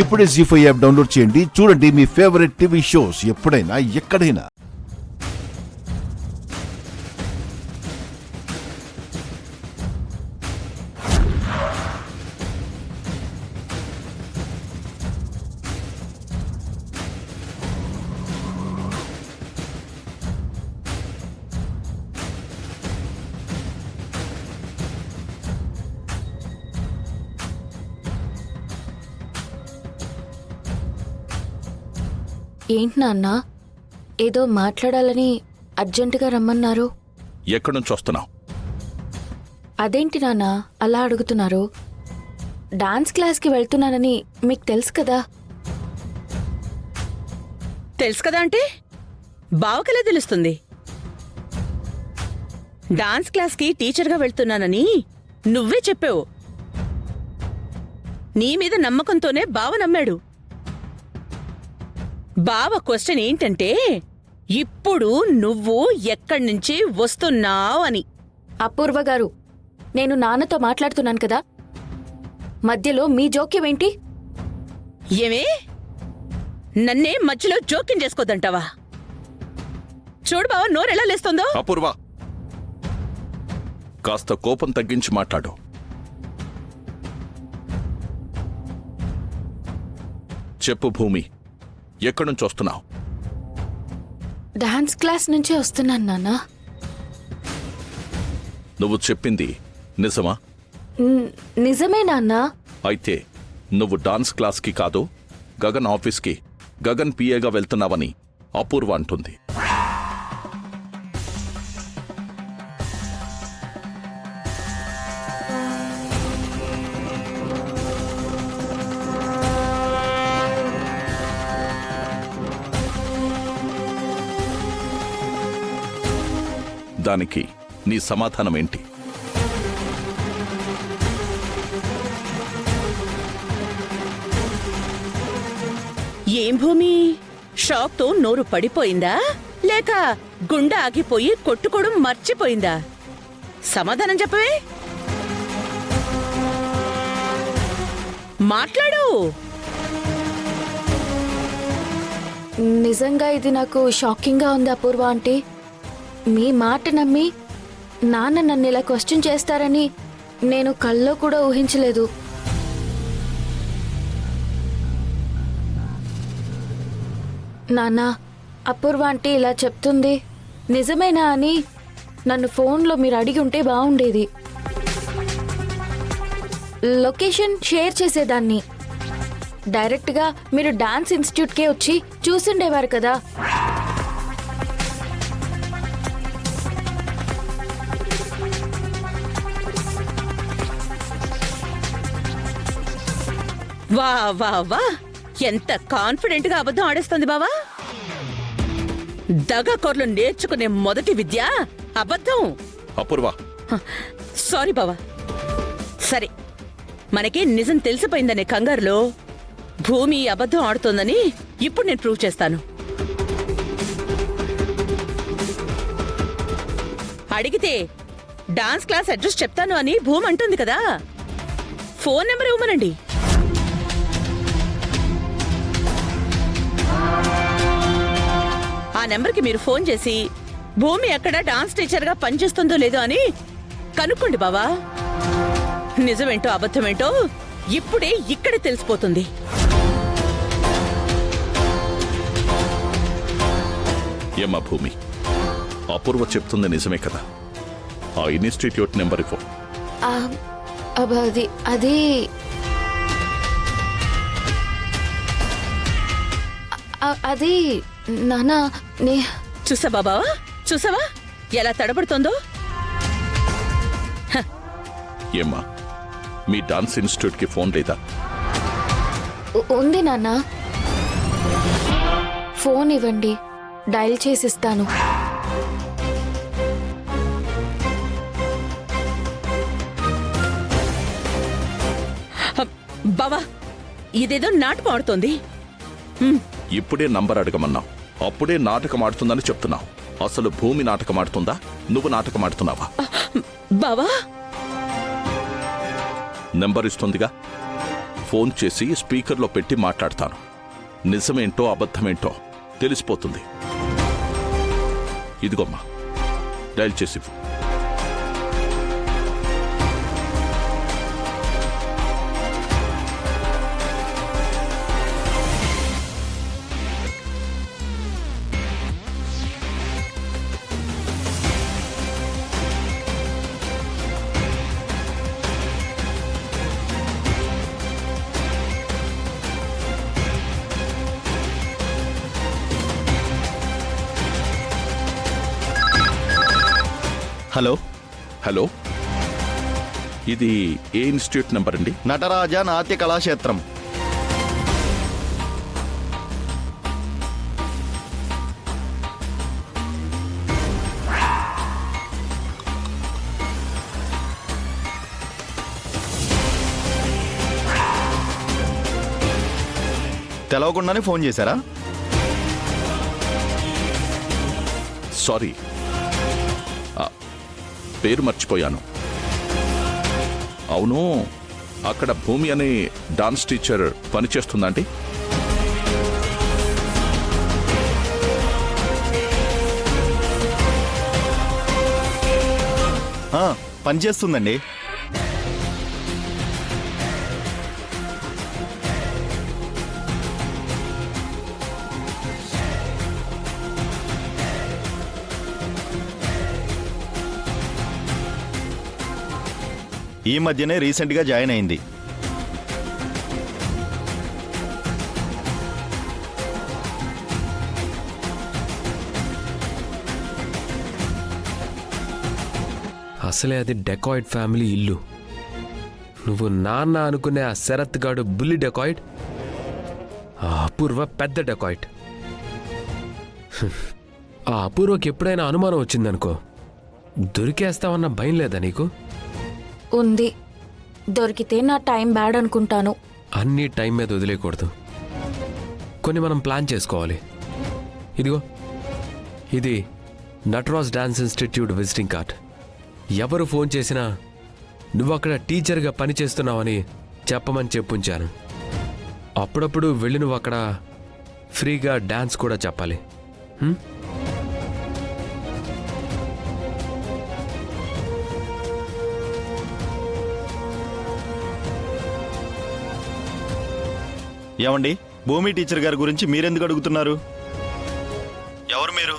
ఇప్పుడే జీ5 app download చేయండి. చూడండి మీ ఫేవరెట్ టీవీ షోస్ ఎప్పుడైనా ఎక్కడైనా. ఏంటి నాన్న, ఏదో మాట్లాడాలని అర్జెంటుగా రమ్మన్నారు? ఎక్కడి నుంచి వస్తున్నావు? అదేంటి నాన్న అలా అడుగుతున్నారు? డాన్స్ క్లాస్కి వెళ్తున్నానని మీకు తెలుసు కదా. తెలుసు కదా అంటే బావకలే తెలుస్తుంది. డాన్స్ క్లాస్కి టీచర్గా వెళ్తున్నానని నువ్వే చెప్పావు. నీ మీద నమ్మకంతోనే బావ నమ్మాడు. బావ క్వశ్చన్ ఏంటంటే, ఇప్పుడు నువ్వు ఎక్కడి నుంచి వస్తున్నావు అని. అపూర్వ గారు, నేను నాన్నతో మాట్లాడుతున్నాను కదా, మధ్యలో మీ జోక్యం ఏంటి? ఏమే, నన్నే మధ్యలో జోక్యం చేసుకోదంటావా? చూడు బావ నోరెలా లేస్తుందో. అపూర్వ, కాస్త కోపం తగ్గించి మాట్లాడు. చెప్పు భూమి, ఎక్కడి నుంచి వస్తున్నావు? డాన్స్ క్లాస్ నుంచే వస్తున్నాను నాన్న. నువ్వు చెప్పింది నిజమా? నిజమే నాన్న. అయితే నువ్వు డాన్స్ క్లాస్కి కాదు, గగన్ ఆఫీస్కి గగన్ పిఏగా వెళ్తున్నావని అపూర్వ అంటుంది. దానికి నీ సమాధానం ఏంటి? ఏం భూమి, షాక్తో నోరు పడిపోయిందా లేక గుండె ఆగిపోయి కొట్టుకోవడం మర్చిపోయిందా? సమాధానం చెప్పవే. మాట్లాడు. నిజంగా ఇది నాకు షాకింగ్గా ఉంది అపూర్వ ఆంటీ. మీ మాట నమ్మి నాన్న నన్ను ఇలా క్వశ్చన్ చేస్తారని నేను కల్లో కూడా ఊహించలేదు. నాన్న, అపూర్వ ఆంటీ ఇలా చెప్తుంది నిజమేనా అని నన్ను ఫోన్లో మీరు అడిగి ఉంటే బాగుండేది. లొకేషన్ షేర్ చేసేదాన్ని. డైరెక్ట్గా మీరు డాన్స్ ఇన్స్టిట్యూట్కే వచ్చి చూసుండేవారు కదా. వా వా వా, ఎంత కాన్ఫిడెంట్ గా అబద్ధం ఆడేస్తుంది బావా. దగాకోర్లు నేర్చుకునే మొదటి విద్య అబద్ధం. అపూర్వ, సారీ బావా. సరే, మనకి నిజం తెలిసిపోయిందనే కంగారులో భూమి అబద్ధం ఆడుతోందని ఇప్పుడు నేను ప్రూవ్ చేస్తాను. అడిగితే డాన్స్ క్లాస్ అడ్రస్ చెప్తాను అని భూమి అంటుంది కదా. ఫోన్ నెంబర్ ఇవ్వమనండి. ఆ నెంబర్కి మీరు ఫోన్ చేసి భూమి ఎక్కడ డాన్స్ టీచర్గా పనిచేస్తుందో లేదో అని కనుక్కోండి బావా. నిజమేంటో అబద్ధమేంటో ఇప్పుడే ఇక్కడే తెలిసిపోతుంది. ఏమ్మా భూమి, అపూర్వ చెప్తుంది నిజమే కదా? ఆ ఇన్స్టిట్యూట్ నెంబర్ ఇవ్వు. అది అది నానా, చూసావా బావా, చూసావా ఎలా తడబడుతోందో? ఏమ్మా, మీ డాన్స్ ఇన్స్టిట్యూట్కి ఫోన్ లేదా? ఉంది నాన్న. ఫోన్ ఇవ్వండి, డయల్ చేసిస్తాను. బావా, ఇదేదో నాటకం ఆడుతోంది. ఇప్పుడే నంబర్ అడగమన్నావు, అప్పుడే నాటకం ఆడుతుందని చెప్తున్నావు. అసలు భూమి నాటకం ఆడుతుందా, నువ్వు నాటకం ఆడుతున్నావా? బావా, నెంబర్ ఇస్తుందిగా, ఫోన్ చేసి స్పీకర్లో పెట్టి మాట్లాడతాను. నిజమేంటో అబద్ధమేంటో తెలిసిపోతుంది. ఇదిగోమ్మా, డైల్ చేసి హలో హలో, ఇది ఏ ఇన్స్టిట్యూట్ నెంబర్ అండి? నటరాజ నాట్య కళాక్షేత్రం. తెలవకుండానే ఫోన్ చేశారా? సారీ, పేరు మర్చిపోయాను. అవును, అక్కడ భూమి అనే డాన్స్ టీచర్ పనిచేస్తుందండి? పనిచేస్తుందండి. ఈ మధ్యనే రీసెంట్గా జాయిన్ అయింది. అసలే అది డెకాయిడ్ ఫ్యామిలీ ఇల్లు. నువ్వు నాన్న అనుకునే ఆ శరత్ గాడు బుల్లి డెకాయిడ్, ఆ అపూర్వ పెద్ద డెకాయిడ్. ఆ అపూర్వకి ఎప్పుడైనా అనుమానం వచ్చిందనుకో, దొరికేస్తావన్న భయం లేదా నీకు? ఉంది. దొరికితే నా టైం బ్యాడ్ అనుకుంటాను. అన్నీ టైం మీద వదిలేయకూడదు. కొన్ని మనం ప్లాన్ చేసుకోవాలి. ఇదిగో, ఇది Nataraj dance institute visiting card. ఎవరు ఫోన్ చేసినా నువ్వు అక్కడ టీచర్గా పనిచేస్తున్నావని చెప్పమని చెప్పుంచాను. అప్పుడప్పుడు వెళ్ళి నువ్వు అక్కడ ఫ్రీగా డాన్స్ కూడా చెప్పాలి. ఏమండి, భూమి టీచర్ గారి గురించి మీరెందుకు అడుగుతున్నారు? ఎవరు మీరు?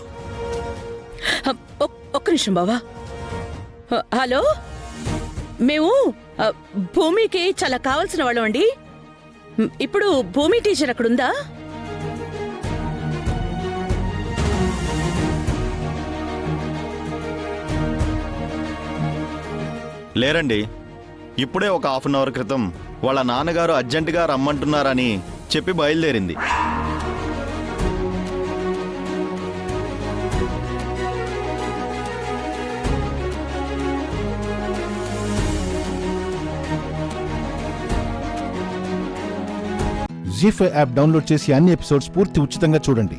ఒక్క నిమిషం బావా. హలో, మేము భూమికి చాలా కావాల్సిన వాళ్ళం అండి. ఇప్పుడు భూమి టీచర్ అక్కడుందా? లేరండి. ఇప్పుడే ఒక హాఫ్ అన్ అవర్ క్రితం వాళ్ళ నాన్నగారు అర్జెంటుగా రమ్మంటున్నారని చెప్పి బయలుదేరింది. జీ5 యాప్ డౌన్లోడ్ చేసి అన్ని ఎపిసోడ్స్ పూర్తి ఉచితంగా చూడండి.